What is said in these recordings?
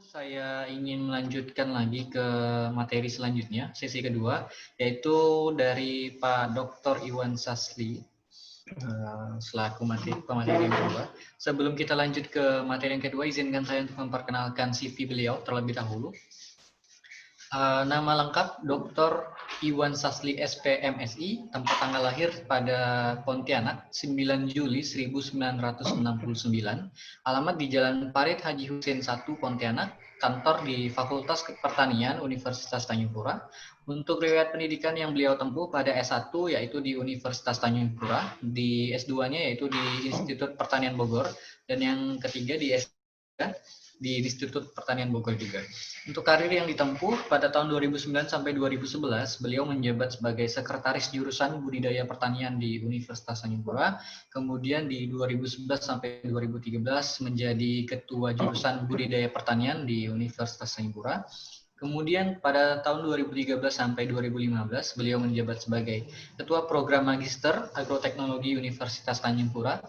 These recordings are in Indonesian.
saya ingin melanjutkan lagi ke materi selanjutnya, sesi kedua, yaitu dari Pak Dr. Iwan Sasli, selaku pemateri yang kedua. Sebelum kita lanjut ke materi yang kedua, izinkan saya untuk memperkenalkan CV beliau terlebih dahulu. Nama lengkap Dr. Iwan Sasli SPMSI, tempat tanggal lahir pada Pontianak 9 Juli 1969, alamat di Jalan Parit Haji Hussein 1 Pontianak, kantor di Fakultas Pertanian Universitas Tanjung Pura. Untuk riwayat pendidikan yang beliau tempuh pada S1 yaitu di Universitas Tanjung Pura, di S2-nya yaitu di Institut Pertanian Bogor, dan yang ketiga di S3 di Institut Pertanian Bogor juga. Untuk karir yang ditempuh pada tahun 2009 sampai 2011, beliau menjabat sebagai sekretaris jurusan budidaya pertanian di Universitas Tanjung Pura. Kemudian di 2011 sampai 2013 menjadi ketua jurusan budidaya pertanian di Universitas Tanjung Pura. Kemudian pada tahun 2013 sampai 2015, beliau menjabat sebagai ketua program magister agroteknologi Universitas Tanjung Pura.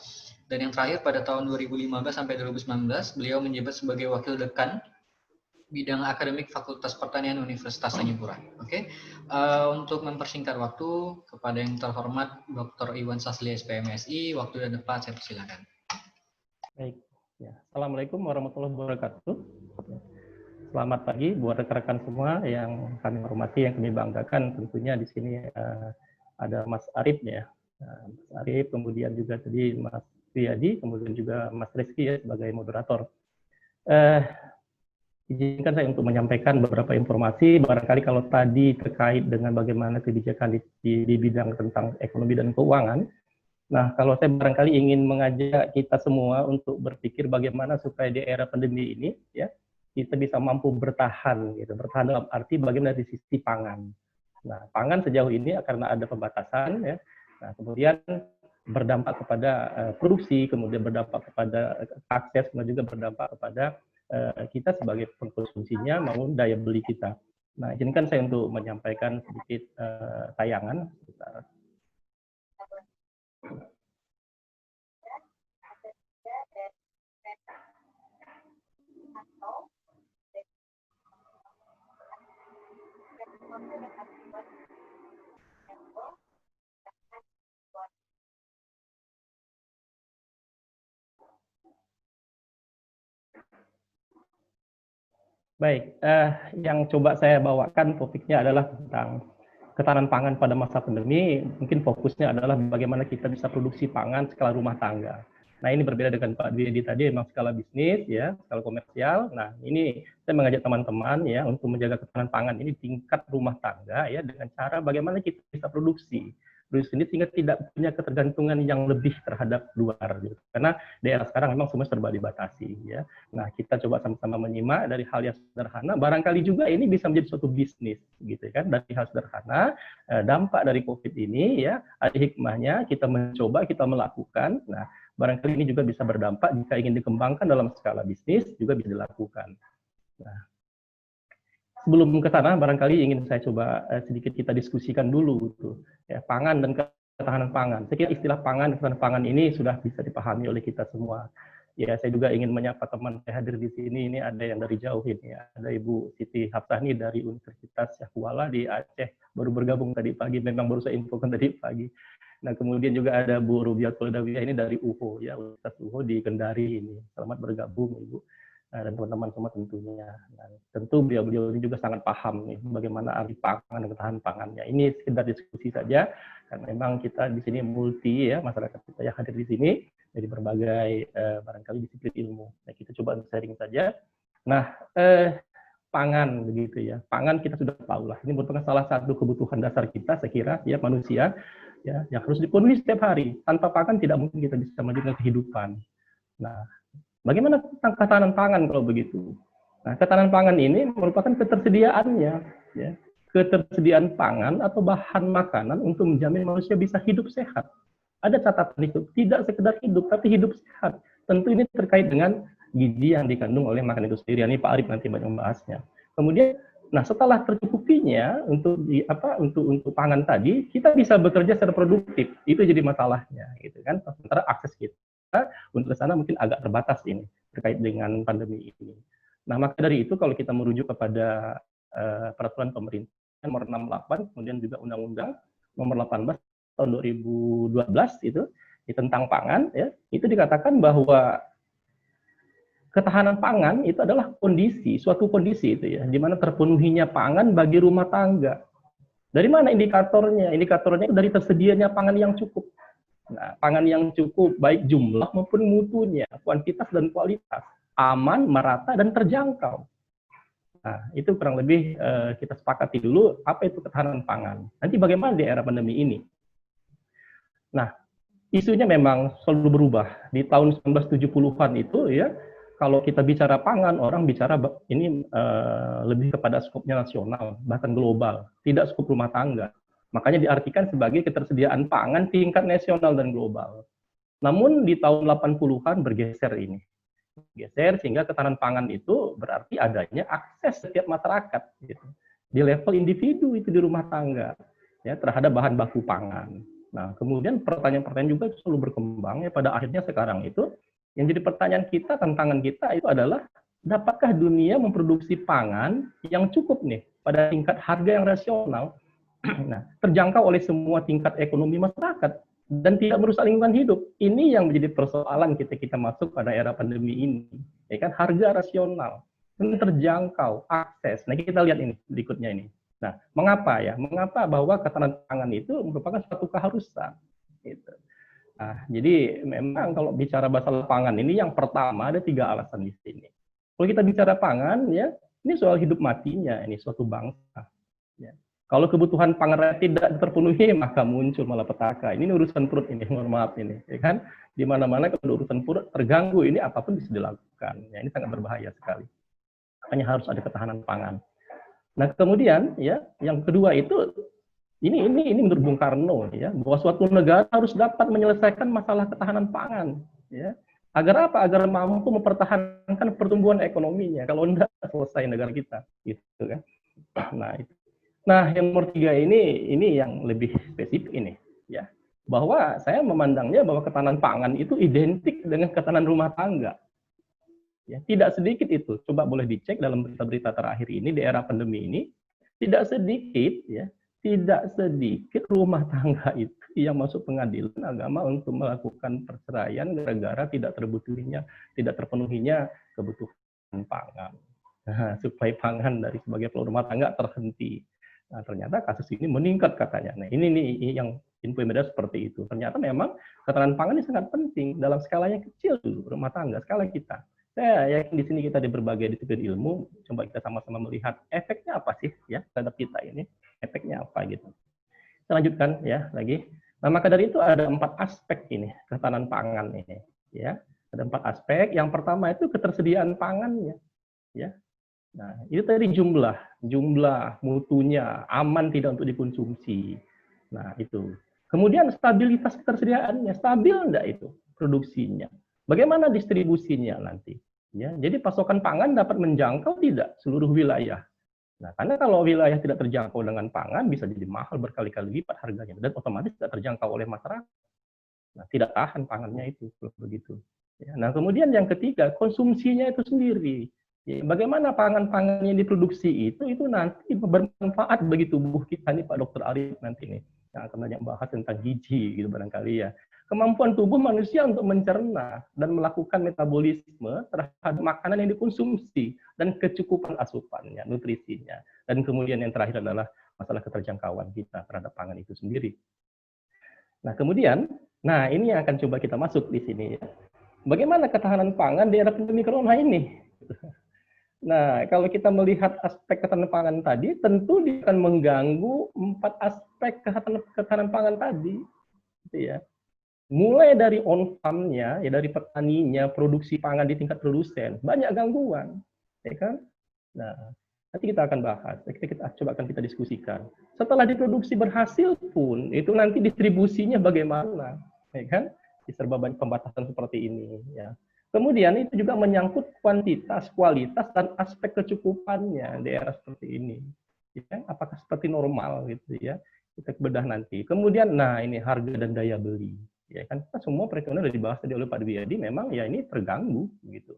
Dan yang terakhir pada tahun 2015 sampai 2019, beliau menjabat sebagai wakil dekan bidang akademik Fakultas Pertanian Universitas Tanjung Pura. Oke, untuk mempersingkat waktu, kepada yang terhormat Dr. Iwan Sasli SPMSI, waktu dan tempat saya persilakan. Baik, ya. Assalamualaikum warahmatullahi wabarakatuh. Selamat pagi buat rekan-rekan semua yang kami hormati, yang kami banggakan. Tentunya di sini ada Mas Arif ya, Mas Arif, kemudian juga tadi Mas Riyadi, kemudian juga Mas Rizky ya sebagai moderator. Izinkan saya untuk menyampaikan beberapa informasi. Barangkali kalau tadi terkait dengan bagaimana kebijakan di bidang tentang ekonomi dan keuangan. Nah, kalau saya barangkali ingin mengajak kita semua untuk berpikir bagaimana supaya di era pandemi ini, ya, kita bisa mampu bertahan, gitu. Bertahan dalam arti bagaimana di sisi pangan. Nah, pangan sejauh ini karena ada pembatasan, ya. Nah, kemudian berdampak kepada produksi, kemudian berdampak kepada akses, dan juga berdampak kepada kita sebagai pengkonsumsinya maupun daya beli kita. Nah, izinkan saya untuk menyampaikan sedikit tayangan. Baik, yang coba saya bawakan topiknya adalah tentang ketahanan pangan pada masa pandemi. Mungkin fokusnya adalah bagaimana kita bisa produksi pangan skala rumah tangga. Nah, ini berbeda dengan Pak Dwiedi tadi, memang skala bisnis, ya, skala komersial. Nah, ini saya mengajak teman-teman ya untuk menjaga ketahanan pangan ini tingkat rumah tangga ya dengan cara bagaimana kita bisa produksi ini sehingga tidak punya ketergantungan yang lebih terhadap luar. Gitu. Karena daerah sekarang memang semua serba dibatasi. Ya. Nah, kita coba sama-sama menyimak dari hal yang sederhana. Barangkali juga ini bisa menjadi suatu bisnis, gitu kan? Dari hal sederhana, dampak dari COVID ini, ya, ada hikmahnya. Kita mencoba, kita melakukan. Nah, barangkali ini juga bisa berdampak jika ingin dikembangkan dalam skala bisnis juga bisa dilakukan. Nah, sebelum ke sana, barangkali ingin saya coba sedikit kita diskusikan dulu, tuh, ya, pangan dan ketahanan pangan. Saya kira istilah pangan dan ketahanan pangan ini sudah bisa dipahami oleh kita semua. Ya, saya juga ingin menyapa teman saya hadir di sini. Ini ada yang dari jauh ini, ya. Ada Ibu Siti Hafsani dari Universitas Syahkuala di Aceh, baru bergabung tadi pagi. Memang baru saya infokan tadi pagi. Nah, kemudian juga ada Bu Rubiatul Dawiyah ini dari UHO, ya, Universitas UHO di Kendari ini. Selamat bergabung, Ibu. Dan teman-teman semua tentunya. Nah, tentu beliau-beliau ini juga sangat paham nih bagaimana arti pangan dan ketahanan pangannya. Ini sekedar diskusi saja, karena memang kita di sini multi ya, masyarakat kita yang hadir di sini dari berbagai barangkali disiplin ilmu. Nah, kita coba sharing saja. Nah, pangan begitu ya. Pangan kita sudah tahu lah. Ini merupakan salah satu kebutuhan dasar kita, saya kira ya, manusia ya, yang harus dipenuhi setiap hari. Tanpa pangan tidak mungkin kita bisa melanjutkan kehidupan. Nah, bagaimana tentang ketahanan pangan kalau begitu? Nah, ketahanan pangan ini merupakan ketersediaannya, ya, ketersediaan pangan atau bahan makanan untuk menjamin manusia bisa hidup sehat. Ada catatan itu, tidak sekedar hidup, tapi hidup sehat. Tentu ini terkait dengan gizi yang dikandung oleh makanan itu sendiri. Ini Pak Arif nanti banyak membahasnya. Kemudian, nah setelah tercukupinya untuk pangan tadi, kita bisa bekerja secara produktif. Itu jadi masalahnya, gitu kan? Sementara akses kita untuk ke sana mungkin agak terbatas ini terkait dengan pandemi ini. Nah, maka dari itu kalau kita merujuk kepada peraturan pemerintah nomor 68, kemudian juga Undang-Undang nomor 18 tahun 2012 itu tentang pangan, ya, itu dikatakan bahwa ketahanan pangan itu adalah suatu kondisi itu ya, di mana terpenuhinya pangan bagi rumah tangga. Dari mana indikatornya? Indikatornya itu dari tersedianya pangan yang cukup. Nah, pangan yang cukup baik jumlah maupun mutunya, kuantitas dan kualitas, aman, merata, dan terjangkau. Nah, itu kurang lebih kita sepakati dulu apa itu ketahanan pangan. Nanti bagaimana di era pandemi ini? Nah, isunya memang selalu berubah. Di tahun 1970-an itu ya, kalau kita bicara pangan, orang bicara ini lebih kepada skopnya nasional, bahkan global, tidak skop rumah tangga. Makanya diartikan sebagai ketersediaan pangan tingkat nasional dan global. Namun di tahun 80-an bergeser ini. Geser sehingga ketahanan pangan itu berarti adanya akses setiap masyarakat gitu. Di level individu itu di rumah tangga ya terhadap bahan baku pangan. Nah, kemudian pertanyaan-pertanyaan juga selalu berkembang ya, pada akhirnya sekarang itu yang jadi pertanyaan kita, tantangan kita itu adalah dapatkah dunia memproduksi pangan yang cukup nih pada tingkat harga yang rasional, nah, terjangkau oleh semua tingkat ekonomi masyarakat dan tidak merusak lingkungan hidup. Ini yang menjadi persoalan kita masuk pada era pandemi ini. Ya kan, harga rasional, terjangkau, akses. Nah, kita lihat ini berikutnya ini. Nah, mengapa ya? Mengapa bahwa ketahanan pangan itu merupakan suatu keharusan? Gitu. Nah, jadi memang kalau bicara masalah pangan ini yang pertama ada 3 alasan di sini. Kalau kita bicara pangan ya, ini soal hidup matinya ini suatu bangsa. Ya. Kalau kebutuhan pangan tidak terpenuhi, maka muncul malapetaka. Ini urusan perut ini, mohon maaf ini, ya kan? Di mana-mana kalau urusan perut terganggu, ini apapun bisa dilakukan. Ya, ini sangat berbahaya sekali. Makanya harus ada ketahanan pangan. Nah, kemudian ya, yang kedua itu ini menurut Bung Karno ya, bahwa suatu negara harus dapat menyelesaikan masalah ketahanan pangan, ya. Agar apa? Agar mampu mempertahankan pertumbuhan ekonominya. Kalau enggak selesai negara kita, gitu kan. Nah, itu. Nah, yang nomor 3 ini yang lebih spesifik ini, ya, bahwa saya memandangnya bahwa ketahanan pangan itu identik dengan ketahanan rumah tangga. Ya, tidak sedikit itu, coba boleh dicek dalam berita-berita terakhir ini di era pandemi ini, tidak sedikit rumah tangga itu yang masuk pengadilan agama untuk melakukan perceraian gara-gara tidak terpenuhinya kebutuhan pangan. Nah, suplai pangan dari sebagai rumah tangga terhenti. Nah, ternyata kasus ini meningkat katanya. Nah, ini yang info media seperti itu. Ternyata memang ketahanan pangan ini sangat penting dalam skalanya kecil dulu, rumah tangga, skala kita. Saya yakin di sini kita di berbagai disiplin ilmu, coba kita sama-sama melihat efeknya apa sih ya terhadap kita ini, efeknya apa gitu. Kita lanjutkan ya lagi. Nah, maka dari itu ada 4 aspek ini ketahanan pangan ini, ya. Ada 4 aspek. Yang pertama itu ketersediaan pangannya, ya. Nah, itu tadi jumlah, mutunya, aman tidak untuk dikonsumsi. Nah, itu. Kemudian stabilitas ketersediaannya, stabil enggak itu produksinya? Bagaimana distribusinya nanti? Ya, jadi pasokan pangan dapat menjangkau tidak seluruh wilayah. Nah, karena kalau wilayah tidak terjangkau dengan pangan bisa jadi mahal berkali-kali lipat harganya dan otomatis tidak terjangkau oleh masyarakat. Nah, tidak tahan pangannya itu begitu. Ya, nah, kemudian yang ketiga, konsumsinya itu sendiri. Ya, bagaimana pangan-pangan yang diproduksi itu nanti bermanfaat bagi tubuh kita nih Pak Dr. Arif nanti nih yang akan banyak bahas tentang gizi gitu barangkali ya. Kemampuan tubuh manusia untuk mencerna dan melakukan metabolisme terhadap makanan yang dikonsumsi dan kecukupan asupannya, nutrisinya. Dan kemudian yang terakhir adalah masalah keterjangkauan kita terhadap pangan itu sendiri. Nah, kemudian, ini yang akan coba kita masuk di sini ya. Bagaimana ketahanan pangan di era pandemi corona ini? Nah, kalau kita melihat aspek ketahanan pangan tadi, tentu dia akan mengganggu 4 aspek ketahanan pangan tadi, gitu ya. Mulai dari on-farm-nya, ya dari petaninya, produksi pangan di tingkat produsen, banyak gangguan, ya kan? Nah, nanti kita akan bahas, kita diskusikan. Setelah diproduksi berhasil pun, itu nanti distribusinya bagaimana, ya kan? Diserba banyak pembatasan seperti ini, ya. Kemudian itu juga menyangkut kuantitas, kualitas, dan aspek kecukupannya di era seperti ini. Ya, apakah seperti normal gitu ya? Kita bedah nanti. Kemudian, ini harga dan daya beli. Ya kan, kita semua perekonomian sudah dibahas tadi oleh Pak Dwiyadi, memang ya ini terganggu gitu.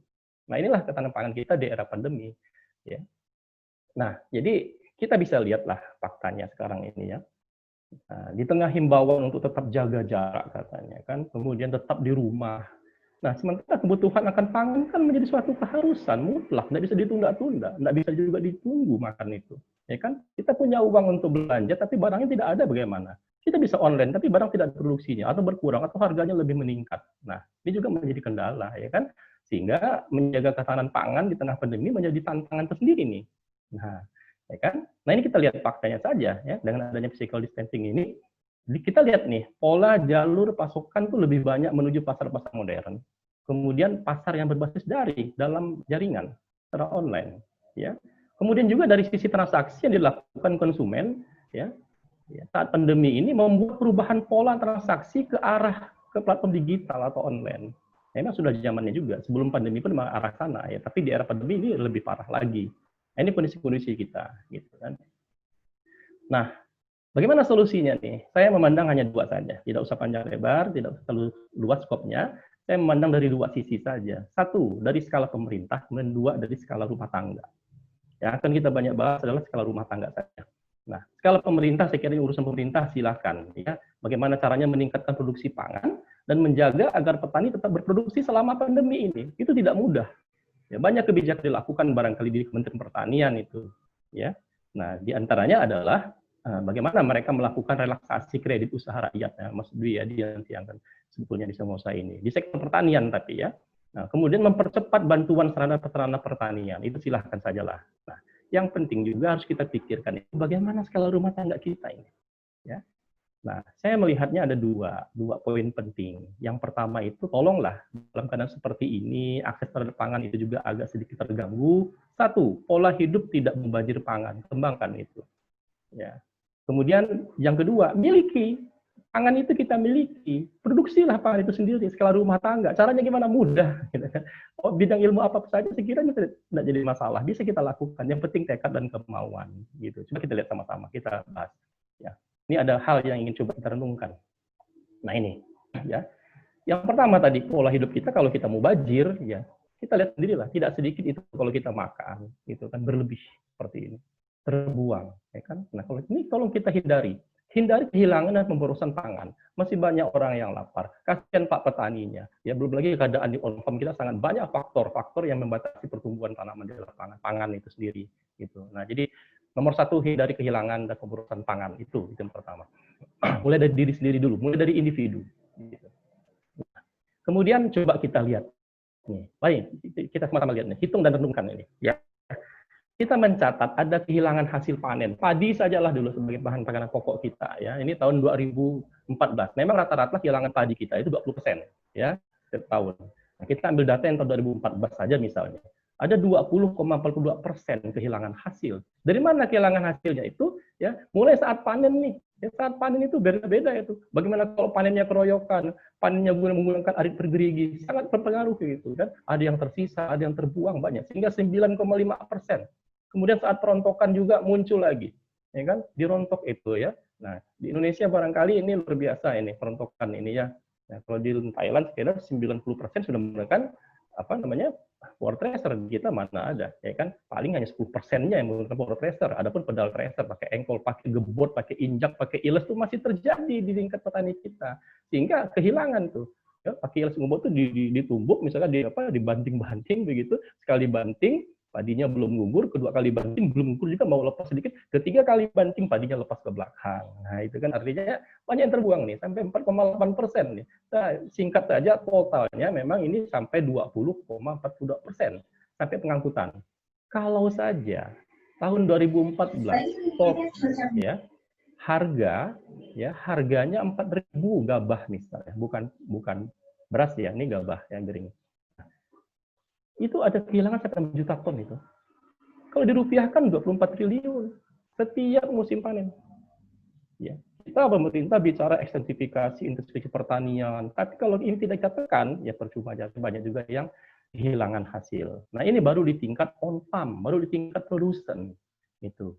Nah, inilah ketahanan pangan kita di era pandemi. Ya. Nah, jadi kita bisa lihatlah faktanya sekarang ini ya. Nah, di tengah himbauan untuk tetap jaga jarak katanya kan, kemudian tetap di rumah. Nah, sementara kebutuhan akan pangan kan menjadi suatu keharusan mutlak, nggak bisa ditunda-tunda, nggak bisa juga ditunggu makan itu. Ya kan? Kita punya uang untuk belanja, tapi barangnya tidak ada bagaimana? Kita bisa online, tapi barang tidak ada produksinya, atau berkurang, atau harganya lebih meningkat. Nah, ini juga menjadi kendala, ya kan? Sehingga menjaga ketahanan pangan di tengah pandemi menjadi tantangan tersendiri nih. Nah, ya kan? Nah, ini kita lihat faktanya saja, ya. Dengan adanya physical distancing ini, kita lihat nih, pola jalur pasokan tuh lebih banyak menuju pasar-pasar modern. Kemudian pasar yang berbasis daring dalam jaringan secara online, ya. Kemudian juga dari sisi transaksi yang dilakukan konsumen, ya, saat pandemi ini membuat perubahan pola transaksi ke arah ke platform digital atau online. Memang sudah zamannya juga. Sebelum pandemi pun memang arah sana, ya. Tapi di era pandemi ini lebih parah lagi. Nah, ini kondisi-kondisi kita, gitu kan. Nah, bagaimana solusinya nih? Saya memandang hanya dua saja, tidak usah panjang lebar, tidak usah terlalu luas skopnya. Saya memandang dari dua sisi saja. Satu, dari skala pemerintah, kemudian dua, dari skala rumah tangga. Yang akan kita banyak bahas adalah skala rumah tangga saja. Nah, skala pemerintah, saya kira ini urusan pemerintah, silakan. Ya. Bagaimana caranya meningkatkan produksi pangan dan menjaga agar petani tetap berproduksi selama pandemi ini. Itu tidak mudah. Ya, banyak kebijakan dilakukan barangkali di Kementerian Pertanian itu. Ya. Nah, diantaranya adalah bagaimana mereka melakukan relaksasi kredit usaha rakyat, ya, Mas Dwi ya, dia nanti yang akan sebetulnya di Samosa ini. Di sektor pertanian tapi ya. Nah, kemudian mempercepat bantuan sarana-prasarana pertanian, itu silahkan sajalah. Nah, yang penting juga harus kita pikirkan bagaimana skala rumah tangga kita ini. Ya. Nah, saya melihatnya ada dua poin penting. Yang pertama itu, tolonglah dalam keadaan seperti ini, akses terhadap pangan itu juga agak sedikit terganggu. Satu, pola hidup tidak membanjir pangan, kembangkan itu. Ya. Kemudian yang kedua, miliki. Pangan itu kita miliki. Produksilah pangan itu sendiri, skala rumah tangga. Caranya gimana? Mudah. Gitu kan. Oh, bidang ilmu apa saja, sekiranya tidak jadi masalah. Bisa kita lakukan. Yang penting tekad dan kemauan. Gitu. Coba kita lihat sama-sama, kita bahas. Ya. Ini ada hal yang ingin coba kita renungkan. Nah ini, ya. Yang pertama tadi, pola hidup kita kalau kita mau bajir, ya kita lihat sendirilah. Tidak sedikit itu kalau kita makan, gitu kan berlebih seperti ini, terbuang, ya kan. Nah kalau ini tolong kita hindari kehilangan dan pemborosan pangan. Masih banyak orang yang lapar. Kasihan Pak petaninya. Ya belum lagi keadaan di on-farm kita sangat banyak faktor-faktor yang membatasi pertumbuhan tanaman di lapangan pangan itu sendiri, gitu. Nah jadi nomor satu, hindari kehilangan dan pemborosan pangan itu yang pertama. Mulai dari diri sendiri dulu, mulai dari individu. Gitu. Kemudian coba kita lihat nih, baik kita sama-sama lihat nih, hitung dan renungkan ini. Ya, kita mencatat ada kehilangan hasil panen. Padi sajalah dulu sebagai bahan pangan pokok kita. Ya, ini tahun 2014. Memang rata-rata kehilangan padi kita itu 20%, ya setiap tahun. Nah, kita ambil data yang tahun 2014 saja misalnya. Ada 20,42% kehilangan hasil. Dari mana kehilangan hasilnya itu? Ya, mulai saat panen nih. Ya, saat panen itu beda-beda itu. Bagaimana kalau panennya keroyokan, panennya menggunakan arit bergerigi, sangat berpengaruh gitu kan. Ada yang tersisa, ada yang terbuang banyak, sehingga 9,5%. Kemudian saat perontokan juga muncul lagi, ya kan? Dirontok itu ya. Nah, di Indonesia barangkali ini luar biasa ini perontokan ini ya. Nah, kalau di Thailand sekitar 90% sudah menggunakan apa namanya power tracer, kita mana ada, ya kan? Paling hanya 10%-nya yang menggunakan power tracer. Adapun pedal tracer, pakai engkol, pakai gebot, pakai injak, pakai iles itu masih terjadi di tingkat petani kita. Sehingga kehilangan tuh. Ya, pakai iles gebot itu ditumbuk, misalnya dibanting-banting begitu, sekali banting padinya belum gugur, kedua kali banting belum gugur juga mau lepas sedikit, ketiga kali banting padinya lepas ke belakang. Nah itu kan artinya banyak yang terbuang nih, sampai 4,8% nih. Nah, singkat saja totalnya memang ini sampai 20,42% sampai pengangkutan. Kalau saja tahun 2014 ya harganya 4.000 gabah misalnya, bukan beras ya, ini gabah yang kering. Itu ada kehilangan 1 juta ton itu. Kalau dirupiahkan 24 triliun setiap musim panen. Ya. Kita pemerintah bicara ekstensifikasi, intensifikasi pertanian, tapi kalau ini tidak dikatakan, ya percuma aja, banyak juga yang kehilangan hasil. Nah ini baru di tingkat on-farm, baru di tingkat produsen. Itu.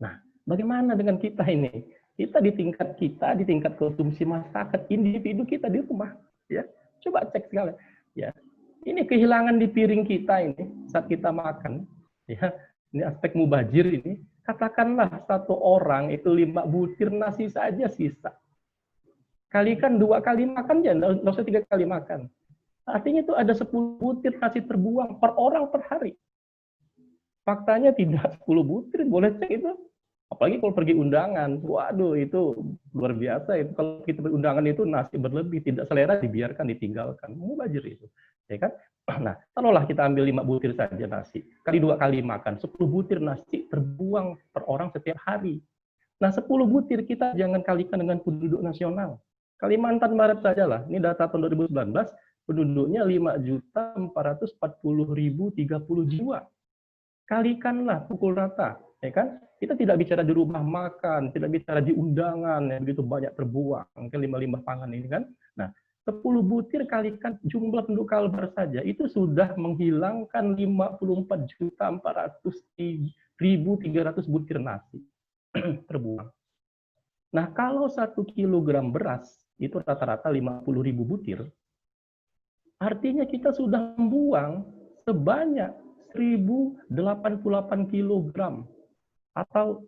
Nah, bagaimana dengan kita ini? Kita di tingkat konsumsi masyarakat, individu kita di rumah. Ya, coba cek sekali. Ya, Ini kehilangan di piring kita ini saat kita makan. Ya, ini aspek mubazir ini. Katakanlah satu orang itu 5 butir nasi saja sisa. Kalikan 2 kali makan ya, nggak usah 3 kali makan. Artinya itu ada 10 butir nasi terbuang per orang per hari. Faktanya tidak 10 butir, boleh cek itu. Apalagi kalau pergi undangan, waduh itu luar biasa. Itu kalau kita berundangan itu nasi berlebih, tidak selera dibiarkan, ditinggalkan. Mubazir itu, ya kan? Nah, taruhlah kita ambil 5 butir saja nasi, kali 2 kali makan, 10 butir nasi terbuang per orang setiap hari. Nah, 10 butir kita jangan kalikan dengan penduduk nasional. Kalimantan Barat sajalah, ini data tahun 2019, penduduknya 5.440.030 jiwa. Kalikanlah, pukul rata, ya kan? Kita tidak bicara di rumah makan, tidak bicara di undangan yang begitu banyak terbuang, mungkin limbah-limbah pangan ini kan. Nah, 10 butir kalikan jumlah penduduk Kalbar saja itu sudah menghilangkan 54.400.300 butir nasi terbuang. Nah, kalau 1 kilogram beras itu rata-rata 50.000 butir, artinya kita sudah membuang sebanyak 1.088 kilogram atau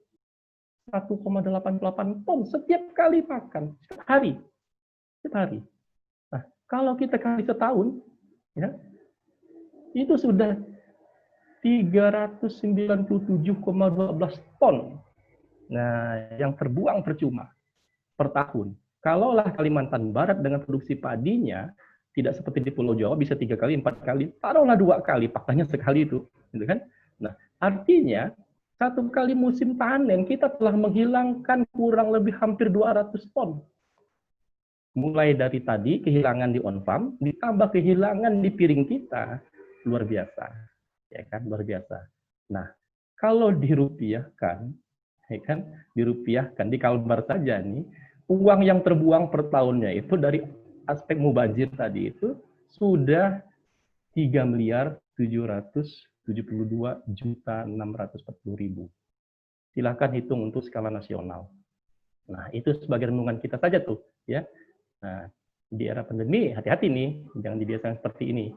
1,88 ton setiap kali makan, setiap hari. Setiap hari. Nah, kalau kita kali setahun, ya, itu sudah 397,12 ton. Nah, yang terbuang percuma per tahun. Kalaulah Kalimantan Barat dengan produksi padinya tidak seperti di Pulau Jawa bisa 3 kali, 4 kali, taruhlah 2 kali, faktanya sekali itu, gitu kan? Nah, artinya 1 kali musim panen kita telah menghilangkan kurang lebih hampir 200 ton. Mulai dari tadi kehilangan di on farm, ditambah kehilangan di piring kita, luar biasa, ya kan? Luar biasa. Nah, kalau dirupiahkan, ya kan? Dirupiahkan di Kalbar saja nih, uang yang terbuang per tahunnya itu dari aspek mubazir tadi itu sudah 3.772.640.000. Silahkan hitung untuk skala nasional. Nah, itu sebagai renungan kita saja tuh, ya. Nah, di era pandemi hati-hati nih, jangan dibiasakan seperti ini.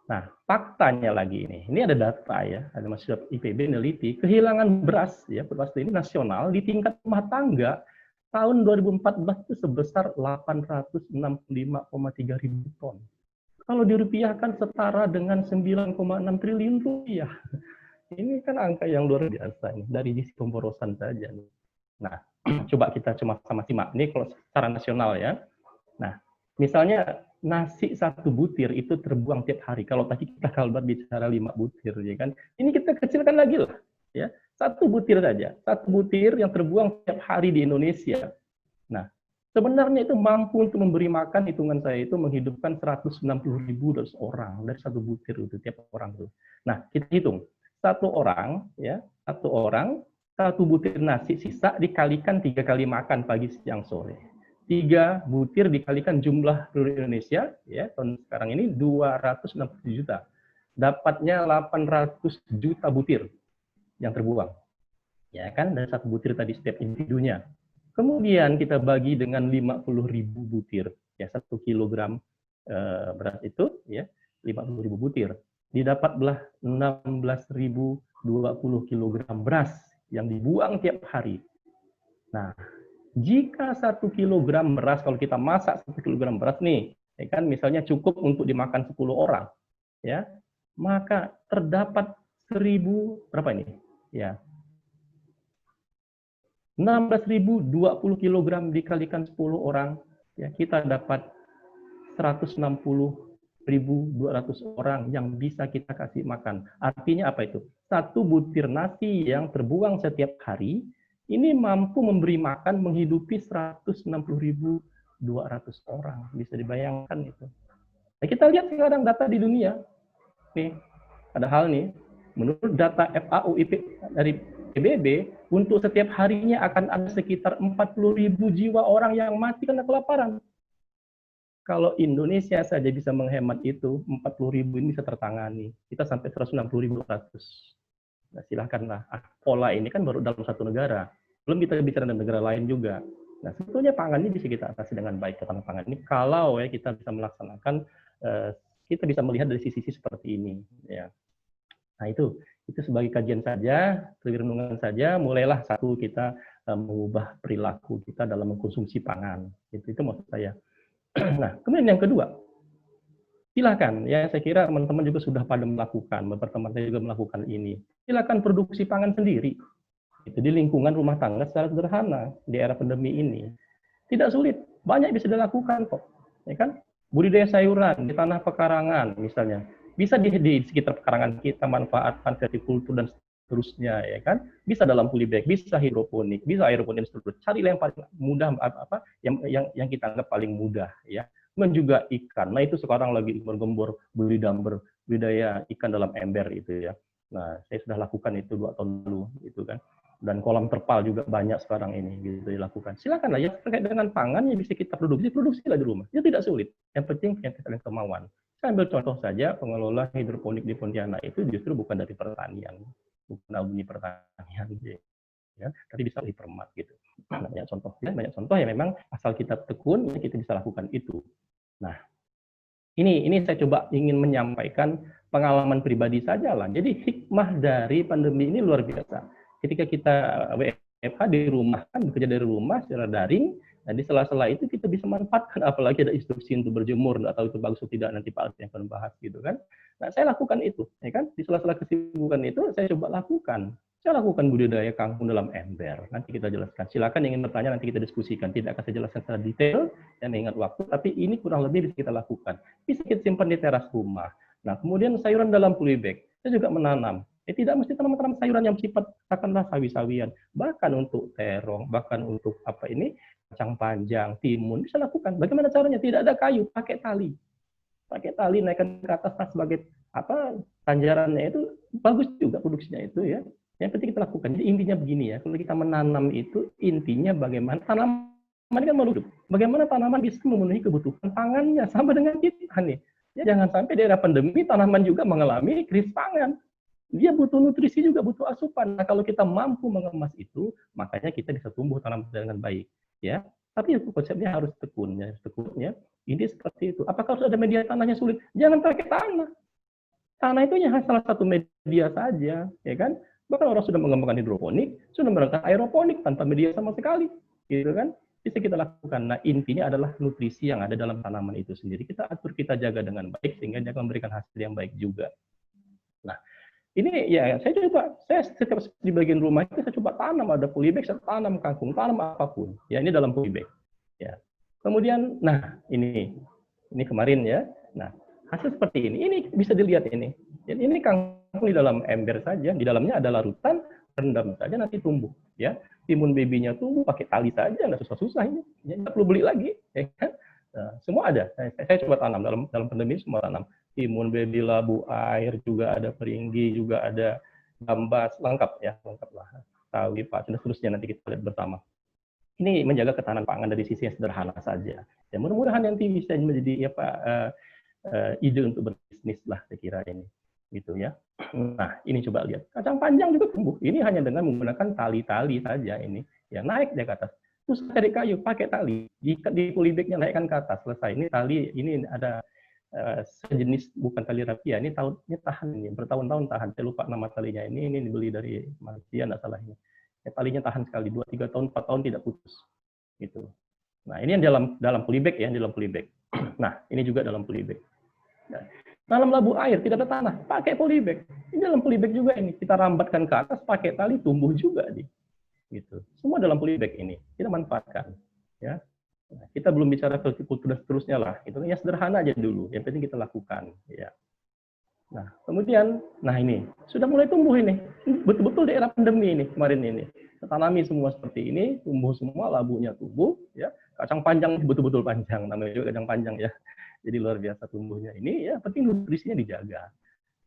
Nah, faktanya lagi ini ada data ya, ada mahasiswa IPB meneliti kehilangan beras ya, beras ini nasional di tingkat rumah tangga tahun 2014 itu sebesar 865,3 ribu ton. Kalau dirupiahkan setara dengan 9,6 triliun rupiah. Ini kan angka yang luar biasa nih, dari sisi pemborosan saja. Nah, coba kita sama simak. Ini kalau secara nasional ya. Nah, misalnya nasi 1 butir itu terbuang tiap hari. Kalau tadi kita Kalbar bicara 5 butir, ya kan? Ini kita kecilkan lagi lah, ya. 1 butir saja, 1 butir yang terbuang tiap hari di Indonesia. Nah, sebenarnya itu mampu untuk memberi makan, hitungan saya itu menghidupkan 160.000 orang dari 1 butir itu tiap orang itu. Nah, kita hitung 1 orang, ya, 1 orang 1 butir nasi sisa dikalikan 3 kali makan pagi, siang, sore. 3 butir dikalikan jumlah penduduk Indonesia, ya, tahun sekarang ini 260 juta. Dapatnya 800 juta butir yang terbuang. Ya kan, dari 1 butir tadi setiap individunya. Kemudian kita bagi dengan 50.000 butir, ya 1 kilogram beras itu, ya 50.000 butir. Didapatlah 16.020 kilogram beras yang dibuang tiap hari. Nah, jika 1 kilogram beras, kalau kita masak 1 kilogram beras nih, ya kan, misalnya cukup untuk dimakan 10 orang, ya, maka terdapat 1000 berapa ini? Ya, 16.020 kilogram dikalikan 10 orang, ya kita dapat 160.200 orang yang bisa kita kasih makan. Artinya apa itu? 1 butir nasi yang terbuang setiap hari, ini mampu memberi makan menghidupi 160.200 orang. Bisa dibayangkan itu. Nah, kita lihat sekarang data di dunia. Nih, ada hal nih. Menurut data FAO dari PBB, untuk setiap harinya akan ada sekitar 40.000 jiwa orang yang mati karena kelaparan. Kalau Indonesia saja bisa menghemat itu, 40.000 ini bisa tertangani. Kita sampai 160.200. Nah, silahkanlah. Pola ini kan baru dalam 1 negara. Belum kita bicara dengan negara lain juga. Nah, sebetulnya pangan ini bisa kita atasi dengan baik, ketahanan pangan ini, kalau ya kita bisa melaksanakan kita bisa melihat dari sisi-sisi seperti ini. Ya. Nah itu sebagai kajian saja, renungan saja. Mulailah satu kita mengubah perilaku kita dalam mengkonsumsi pangan. Itu maksud saya. Nah kemudian yang kedua, silakan ya, saya kira teman-teman juga sudah pada melakukan, beberapa teman saya juga melakukan ini. Silakan produksi pangan sendiri. Itu di lingkungan rumah tangga secara sederhana di era pandemi ini. Tidak sulit, banyak bisa dilakukan kok. Ya kan? Budidaya sayuran di tanah pekarangan misalnya. Bisa di sekitar pekarangan kita manfaatkan vertikultur dan seterusnya ya kan. Bisa dalam polybag, bisa hidroponik, bisa aeroponik dan seterusnya. Cari yang paling mudah yang kita anggap paling mudah ya. Dan juga ikan. Nah, itu sekarang lagi bergembor budidaya ikan dalam ember itu ya. Nah, saya sudah lakukan itu 2 tahun lalu gitu kan. Dan kolam terpal juga banyak sekarang ini gitu dilakukan. Silakanlah ya, terkait dengan pangan yang bisa kita produksilah di rumah. Ya tidak sulit. Yang penting kita ada kemauan. Saya ambil contoh saja, pengelola hidroponik di Pontianak itu justru bukan dari pertanian, bukan alumni pertanian, ya, tapi bisa di permat gitu. Banyak contoh ya memang asal kita tekun, kita bisa lakukan itu. Nah, ini saya coba ingin menyampaikan pengalaman pribadi saja lah. Jadi hikmah dari pandemi ini luar biasa. Ketika kita WFH di rumah, kan bekerja dari rumah secara daring, nah di sela-sela itu kita bisa manfaatkan, apalagi ada instruksi untuk berjemur, nggak tahu itu bagus atau tidak, nanti Pak Alfi yang akan bahas gitu kan. Nah saya lakukan itu, ya kan, di sela-sela kesibukan itu saya coba lakukan. Saya lakukan budidaya kangkung dalam ember. Nanti kita jelaskan. Silakan yang ingin bertanya, nanti kita diskusikan. Tidak akan saya jelaskan secara detail, yang mengingat waktu, tapi ini kurang lebih bisa kita lakukan. Bisa kita simpan di teras rumah. Nah kemudian sayuran dalam polybag, saya juga menanam. Tidak mesti tanaman-tanaman sayuran yang sifat katakanlah sawi-sawian, bahkan untuk terong, bahkan untuk kacang panjang, timun bisa lakukan. Bagaimana caranya? Tidak ada kayu, pakai tali naikkan ke atas sebagai tanjarannya itu bagus juga produksinya itu ya. Yang penting kita lakukan. Jadi intinya begini ya, kalau kita menanam itu intinya bagaimana tanaman kan mau hidup. Bagaimana tanaman bisa memenuhi kebutuhan pangannya sama dengan kita nih. Ya, jangan sampai di era pandemi tanaman juga mengalami krisis pangan. Dia butuh nutrisi juga, butuh asupan. Nah, kalau kita mampu mengemas itu, makanya kita bisa tumbuh tanam dengan baik, ya. Tapi itu konsepnya harus tekunnya. Ini seperti itu. Apakah harus ada media tanahnya sulit? Jangan pakai tanah. Tanah itu hanya salah satu media saja, ya kan? Bahkan orang sudah mengembangkan hidroponik, sudah mengembangkan aeroponik tanpa media sama sekali, gitu kan? Bisa kita lakukan. Nah, intinya adalah nutrisi yang ada dalam tanaman itu sendiri. Kita atur, kita jaga dengan baik sehingga dia akan memberikan hasil yang baik juga. Nah, ini ya saya setiap di bagian rumah itu saya coba tanam, ada polybag, saya tanam kangkung, tanam apapun. Ya ini dalam polybag. Ya. Kemudian, nah ini kemarin ya. Nah hasil seperti ini. Ini bisa dilihat ini. Jadi ini kangkung di dalam ember saja, di dalamnya ada larutan, rendam saja nanti tumbuh. Ya, timun babynya tumbuh pakai tali saja, nggak susah-susah ini. Ya, nggak perlu beli lagi. Ya kan? Nah, semua ada. Saya coba tanam dalam pandemi semua tanam. Timun baby, labu air juga ada, peringgi juga ada, gambas, lengkap lah. Sawi, pacu, dan seterusnya nanti kita lihat bersama. Ini menjaga ketahanan pangan dari sisi yang sederhana saja. Ya mudah-mudahan nanti bisa menjadi ide untuk berbisnis lah saya kira ini, gitu ya. Nah ini coba lihat, kacang panjang juga tumbuh. Ini hanya dengan menggunakan tali-tali saja ini, ya naik dia ke atas. Terus cari kayu, pakai tali, jika di polybagnya naikkan ke atas, selesai. Ini tali, ini ada sejenis bukan tali rapia, ini tahan ini bertahun-tahun tahan. Saya lupa nama talinya. Ini dibeli dari Malaysia enggak salah ini. Ya, talinya tahan sekali 2-3 tahun, 4 tahun tidak putus. Gitu. Nah, ini yang dalam polybag ya, dalam polybag. Nah, ini juga dalam polybag. Nah, dalam labu air tidak ada tanah, pakai polybag. Ini dalam polybag juga ini. Kita rambatkan ke atas pakai tali, tumbuh juga di. Gitu. Semua dalam polybag ini kita manfaatkan, ya. Nah, kita belum bicara vertikultur dan seterusnya lah. Itu yang sederhana aja dulu. Yang penting kita lakukan. Ya. Nah, kemudian, ini sudah mulai tumbuh ini. Betul-betul di era pandemi ini kemarin ini. Kita tanami semua seperti ini, tumbuh semua, labunya tumbuh. Ya, kacang panjang betul-betul panjang. Namanya juga kacang panjang ya. Jadi luar biasa tumbuhnya ini. Ya, penting nutrisinya dijaga.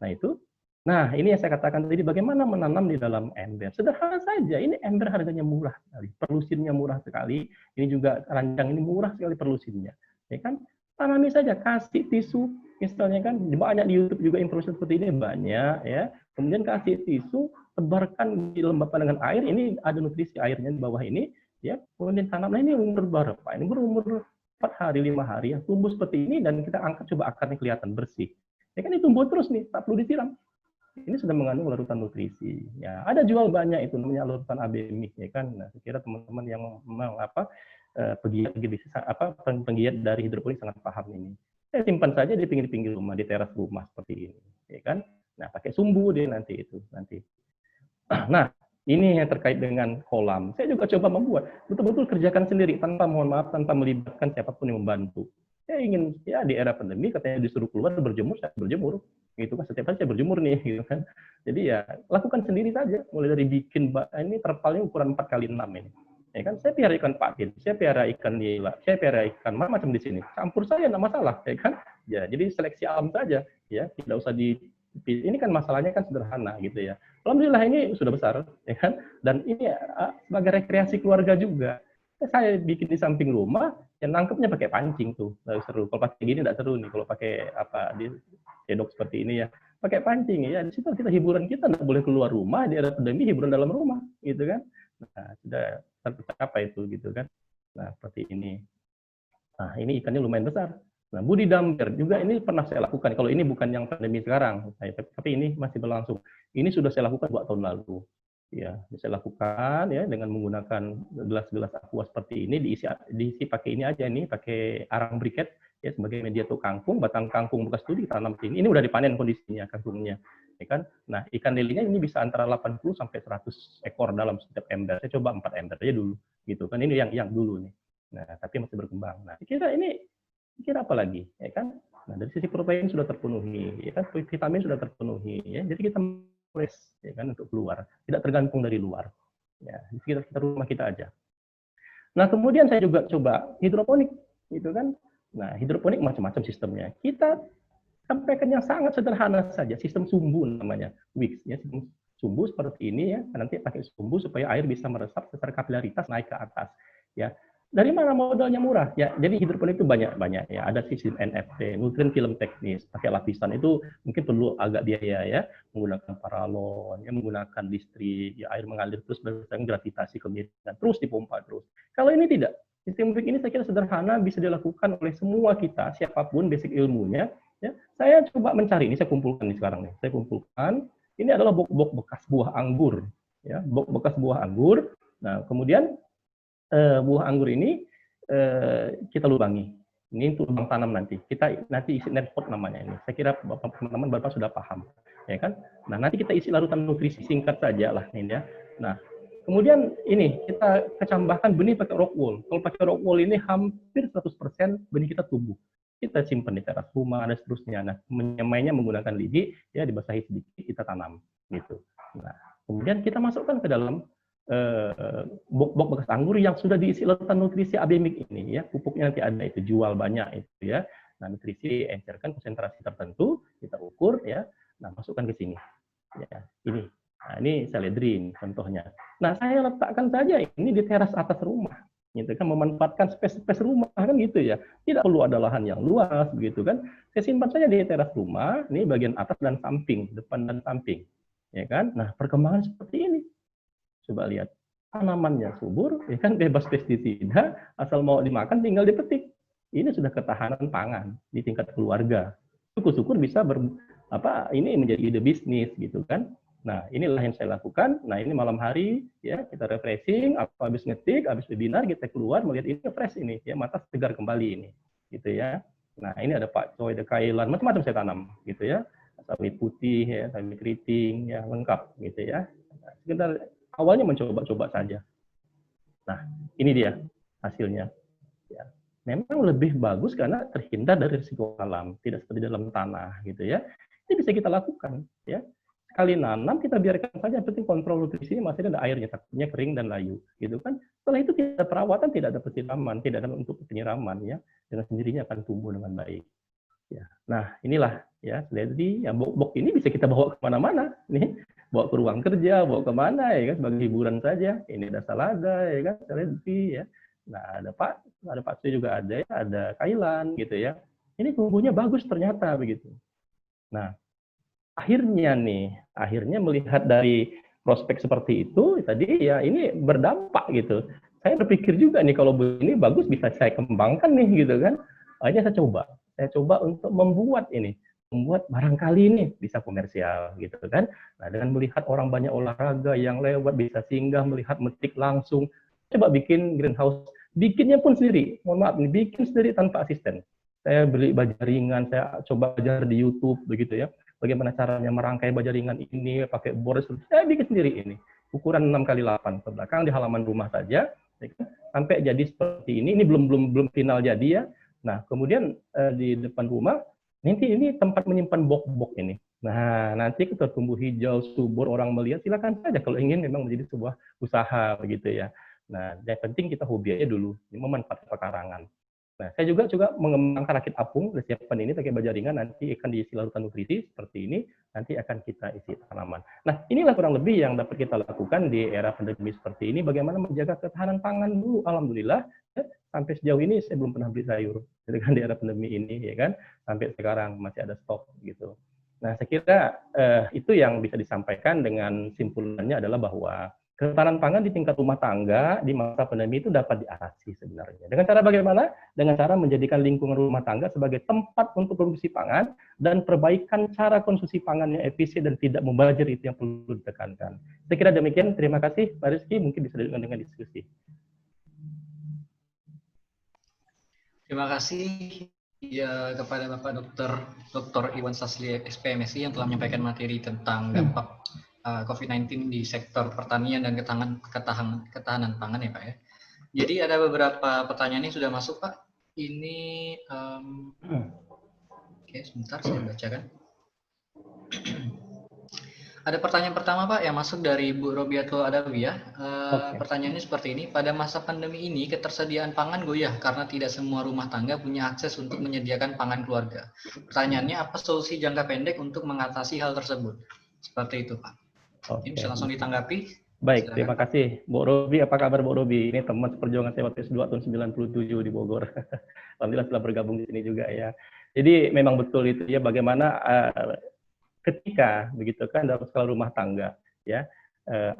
Nah itu. Nah, ini yang saya katakan tadi, bagaimana menanam di dalam ember. Sederhana saja, ini ember harganya murah sekali, perlusinnya murah sekali, ini juga ranjang ini murah sekali perlusinnya. Ya kan? Tanami saja, kasih tisu, misalnya kan, banyak di YouTube juga informasi seperti ini, banyak ya. Kemudian kasih tisu, tebarkan di lembabkan dengan air, ini ada nutrisi airnya di bawah ini, ya. Kemudian tanamlah, ini umur berapa? Ini berumur 4 hari, 5 hari, yang tumbuh seperti ini, dan kita angkat coba akarnya kelihatan bersih. Ya kan ini tumbuh terus nih, tak perlu disiram. Ini sudah mengandung larutan nutrisi. Ya, ada jual banyak itu namanya larutan abemik, ya kan. Nah, saya kira teman-teman yang memang penggiat dari hidroponik sangat paham ini. Saya simpan saja di pinggir-pinggir rumah, di teras rumah seperti ini, ya kan. Nah, pakai sumbu deh nanti itu nanti. Nah, ini yang terkait dengan kolam. Saya juga coba membuat betul-betul kerjakan sendiri tanpa, mohon maaf, tanpa melibatkan siapapun yang membantu. Saya ingin, ya di era pandemi katanya disuruh keluar berjemur, saya berjemur. Gitu kan, setiap hari saya berjemur nih, gitu kan. Jadi ya lakukan sendiri saja, mulai dari bikin ini terpalnya ukuran 4x6 ini. Ya kan, saya piara ikan patin, saya piara ikan nila, saya piara ikan macam di sini. Campur saya enggak masalah, ya kan? Ya, jadi seleksi alam saja, ya, tidak usah di ini kan masalahnya kan sederhana gitu ya. Alhamdulillah ini sudah besar, ya kan? Dan ini sebagai rekreasi keluarga juga. Saya bikin di samping rumah, yang nangkepnya pakai pancing tuh, seru. Kalau pakai gini tidak seru nih, kalau pakai di sendok seperti ini ya, pakai pancing ya. Di situ kita hiburan, kita tidak boleh keluar rumah, di era pandemi hiburan dalam rumah, gitu kan? Nah, sudah tercapai itu, gitu kan? Nah, seperti ini. Nah, ini ikannya lumayan besar. Nah, budi damper juga ini pernah saya lakukan. Kalau ini bukan yang pandemi sekarang, tapi ini masih berlangsung. Ini sudah saya lakukan 2 tahun lalu. Ya, saya lakukan ya dengan menggunakan gelas-gelas aqua seperti ini, diisi pakai ini aja nih, pakai arang briket ya sebagai media untuk kangkung, batang kangkung bekas itu ditanam sini. Ini udah dipanen kondisinya kangkungnya, ya kan? Nah, ikan lelinya ini bisa antara 80 sampai 100 ekor dalam setiap ember. Saya coba 4 ember aja dulu, gitu kan? Ini yang dulu nih. Nah, tapi masih berkembang. Nah, kira apa lagi, ya kan? Nah, dari sisi protein sudah terpenuhi, ya kan? Vitamin sudah terpenuhi, ya. Jadi kita fresh, ya kan, untuk keluar, tidak tergantung dari luar. Ya, di sekitar rumah kita aja. Nah, kemudian saya juga coba hidroponik, gitu kan? Nah, hidroponik macam-macam sistemnya. Kita sampaikan yang sangat sederhana saja, sistem sumbu namanya, WIX, ya, sistem sumbu seperti ini ya. Nanti pakai sumbu supaya air bisa meresap secara kapilaritas naik ke atas, ya. Dari mana modalnya murah? Ya, jadi hidroponik itu banyak ya. Ada sistem NFT, nutrien film teknis, pakai lapisan itu mungkin perlu agak biaya ya, menggunakan paralon, ya, menggunakan listrik, ya, air mengalir terus berdasarkan gravitasi kemiringan, terus dipompa terus. Kalau ini tidak, sistem WIX ini saya kira sederhana, bisa dilakukan oleh semua kita, siapapun basic ilmunya. Ya, saya coba mencari ini, saya kumpulkan nih sekarang nih. Saya kumpulkan, ini adalah bok-bok bekas buah anggur, ya, bok bekas buah anggur. Nah, kemudian buah anggur ini kita lubangi. Ini untuk lubang tanam nanti. Kita nanti isi netpot namanya ini. Saya kira teman-teman Bapak sudah paham, ya kan? Nah, nanti kita isi larutan nutrisi singkat saja lah ini ya. Nah, kemudian ini kita kecambahkan benih pakai rock wool. Kalau pakai rock wool ini hampir 100% benih kita tumbuh. Kita simpan di teras rumah dan seterusnya. Nah, menyemainya menggunakan lidi, ya dibasahi sedikit, kita tanam gitu. Nah, kemudian kita masukkan ke dalam bok-bok bekas anggur yang sudah diisi larutan nutrisi abemik ini ya, pupuknya nanti ada itu, jual banyak itu ya. Nah, nutrisi encerkan konsentrasi tertentu, kita ukur ya. Nah, masukkan ke sini. Ya, ini. Nah, ini seledrin contohnya. Nah, saya letakkan saja ini di teras atas rumah. Gitu kan, memanfaatkan space rumah kan gitu ya. Tidak perlu ada lahan yang luas begitu kan. Saya simpan saja di teras rumah, ini bagian atas dan samping, depan dan samping. Ya kan? Nah, perkembangan seperti ini. Coba lihat, tanamannya subur, ya kan, bebas pestisida, asal mau dimakan tinggal dipetik. Ini sudah ketahanan pangan di tingkat keluarga. Syukur-syukur bisa ini menjadi ide bisnis gitu kan. Nah, inilah yang saya lakukan. Nah, ini malam hari ya kita refreshing, habis ngetik, habis webinar kita keluar melihat ini fresh ini, ya mata segar kembali ini, gitu ya. Nah, ini ada pakcoy, ada kailan, macam-macam saya tanam, gitu ya. Sawit putih, ya, sawit keriting, ya lengkap, gitu ya. Sekedar awalnya mencoba-coba saja. Nah, ini dia hasilnya. Ya. Memang lebih bagus karena terhindar dari risiko alam, tidak seperti dalam tanah, gitu ya. Ini bisa kita lakukan, ya. Sekali nanam kita biarkan saja, penting kontrol nutrisinya masih ada airnya, takutnya kering dan layu, gitu kan. Setelah itu tidak ada perawatan, tidak ada penyiraman, tidak ada untuk penyiraman, ya. Dengan sendirinya akan tumbuh dengan baik. Ya. Nah, inilah ya, jadi ya bok-bok ini bisa kita bawa kemana-mana, nih. Bawa ke ruang kerja, bawa kemana ya kan, sebagai hiburan saja. Ini ada salada ya kan, seledri ya. Nah, ada pakcoy juga ada ya, ada kailan gitu ya. Ini tumbuhnya bagus ternyata begitu. Nah, akhirnya melihat dari prospek seperti itu tadi ya, ini berdampak gitu. saya berpikir juga nih kalau begini bagus bisa saya kembangkan nih gitu kan. Akhirnya saya coba untuk membuat barangkali ini bisa komersial gitu kan. Nah, dengan melihat orang banyak olahraga yang lewat bisa singgah melihat metik langsung, coba bikin greenhouse, bikinnya pun sendiri. Mohon maaf nih, bikin sendiri tanpa asisten. Saya beli baja ringan, saya coba belajar di YouTube begitu ya. Bagaimana caranya merangkai baja ringan ini pakai board, saya bikin sendiri ini. Ukuran 6x8 ke belakang di halaman rumah saja, ya kan? Sampai jadi seperti ini. Ini belum final jadi ya. Nah, kemudian di depan rumah nanti ini tempat menyimpan bok-bok ini. Nah, nanti kita tumbuh hijau, subur, orang melihat, silakan saja kalau ingin memang menjadi sebuah usaha begitu ya. Nah, yang penting kita hobi aja dulu, memanfaatkan pekarangan. Nah, saya juga mengembangkan rakit apung, siapkan ini pakai baja ringan, nanti akan diisi larutan nutrisi seperti ini, nanti akan kita isi tanaman. Nah, inilah kurang lebih yang dapat kita lakukan di era pandemi seperti ini, bagaimana menjaga ketahanan pangan dulu, alhamdulillah, ya, sampai sejauh ini saya belum pernah beli sayur, di era pandemi ini, ya kan, sampai sekarang masih ada stok gitu. Nah, saya kira itu yang bisa disampaikan dengan simpulannya adalah bahwa ketahanan pangan di tingkat rumah tangga di masa pandemi itu dapat diatasi sebenarnya. Dengan cara bagaimana? Dengan cara menjadikan lingkungan rumah tangga sebagai tempat untuk produksi pangan dan perbaikan cara konsumsi pangan yang efisien dan tidak mubazir, itu yang perlu ditekankan. Saya kira demikian. Terima kasih, Pak Rizky. Mungkin bisa dilanjutkan dengan diskusi. Terima kasih ya kepada Bapak Dr. Iwan Sasli, SPMSI, yang telah menyampaikan materi tentang dampak COVID-19 di sektor pertanian dan ketahanan pangan ya Pak ya. Jadi ada beberapa pertanyaan yang sudah masuk Pak. Ini oke, sebentar saya bacakan. Ada pertanyaan pertama Pak yang masuk dari Bu Robiatul Adawiyah. Pertanyaannya seperti ini, pada masa pandemi ini ketersediaan pangan goyah karena tidak semua rumah tangga punya akses untuk menyediakan pangan keluarga. Pertanyaannya, apa solusi jangka pendek untuk mengatasi hal tersebut? Seperti itu Pak. Ini bisa langsung ditanggapi. Baik, silakan. Terima kasih. Bu Robi, apa kabar Bu Robi? Ini teman seperjuangan saya waktu S2 tahun 97 di Bogor. Alhamdulillah setelah bergabung di sini juga ya. Jadi memang betul itu ya, bagaimana ketika begitu kan dalam skala rumah tangga ya,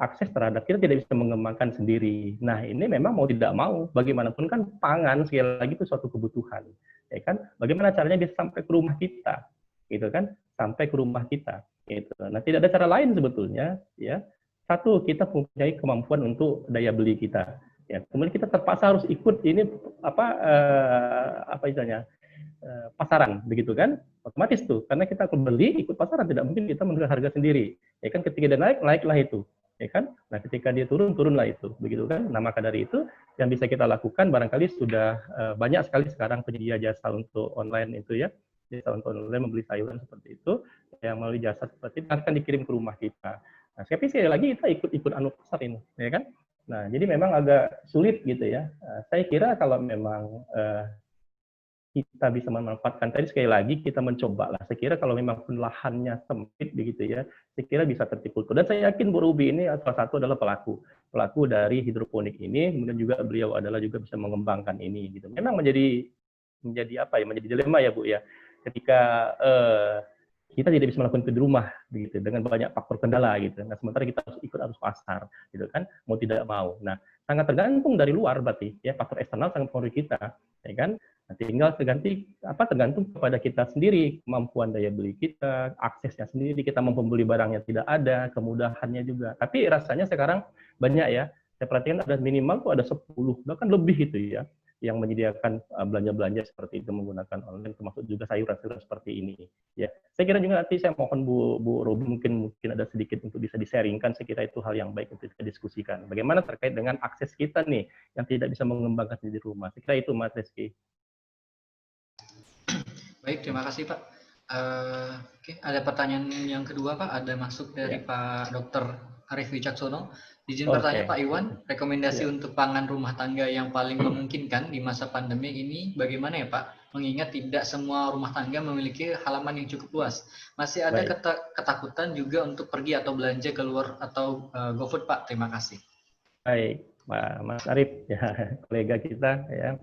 akses terhadap kita tidak bisa mengembangkan sendiri. Nah, ini memang mau tidak mau, bagaimanapun kan pangan sekali lagi itu suatu kebutuhan. Ya kan? Bagaimana caranya bisa sampai ke rumah kita? Gitu kan? Sampai ke rumah kita. Gitu. Nah, tidak ada cara lain sebetulnya ya. Satu, kita mempunyai kemampuan untuk daya beli kita. Ya, kemudian kita terpaksa harus ikut ini apa istilahnya, pasaran, begitu kan? Otomatis tuh, karena kita beli ikut pasaran, tidak mungkin kita menentukan harga sendiri. Ya kan, ketika dia naik, naiklah itu. Ya kan? Nah, ketika dia turun, turunlah itu, begitu kan? Nah, maka dari itu yang bisa kita lakukan barangkali sudah banyak sekali sekarang penyedia jasa untuk online itu ya. Jasa untuk online membeli sayuran seperti itu, yang melalui jasa seperti itu akan dikirim ke rumah kita. Nah, tapi sekali lagi kita ikut anu pasar ini, ya kan? Nah, jadi memang agak sulit gitu ya. Saya kira kalau memang kita bisa memanfaatkan, tadi sekali lagi kita mencoba lah. Saya kira kalau memang pun lahannya sempit begitu ya, saya kira bisa tertikultur. Dan saya yakin Bu Ruby ini salah satu adalah pelaku dari hidroponik ini. Kemudian juga beliau adalah juga bisa mengembangkan ini. Gitu. Memang menjadi apa ya? Menjadi dilema ya Bu ya. Ketika kita tidak bisa melakukan itu di rumah begitu dengan banyak faktor kendala gitu. Nah, sementara kita harus ikut arus pasar gitu kan, mau tidak mau. Nah, sangat tergantung dari luar berarti ya, faktor eksternal sangat mempengaruhi kita, ya kan? Nah, tinggal tergantung kepada kita sendiri, kemampuan daya beli kita, aksesnya sendiri, kita mampu beli barangnya tidak ada, kemudahannya juga. Tapi rasanya sekarang banyak ya, saya perhatikan ada minimal tuh ada 10 bahkan lebih itu ya, yang menyediakan belanja-belanja seperti itu menggunakan online, termasuk juga sayuran-sayuran seperti ini. Ya, saya kira juga nanti saya mohon Bu Robi mungkin ada sedikit untuk bisa di-sharingkan. Saya kira itu hal yang baik untuk kita diskusikan. Bagaimana terkait dengan akses kita nih yang tidak bisa mengembangkan di rumah. Saya kira itu Mas Rizky. Baik, terima kasih Pak. Oke, ada pertanyaan yang kedua Pak, ada masuk dari Pak Dr. Arif Wicaksono. Izin bertanya Pak Iwan, rekomendasi untuk pangan rumah tangga yang paling memungkinkan di masa pandemi ini bagaimana ya Pak? Mengingat tidak semua rumah tangga memiliki halaman yang cukup luas. Masih ada ketakutan juga untuk pergi atau belanja keluar atau GoFood Pak? Terima kasih. Baik, Mas Arif, ya, kolega kita ya.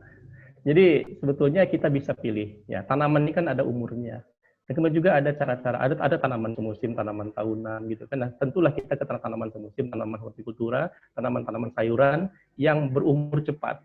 Jadi sebetulnya kita bisa pilih ya, tanaman ini kan ada umurnya. Dan kemudian juga ada cara-cara, ada tanaman semusim, tanaman tahunan gitu kan. Nah, tentulah kita ke tanaman semusim, tanaman hortikultura, tanaman-tanaman sayuran yang berumur cepat,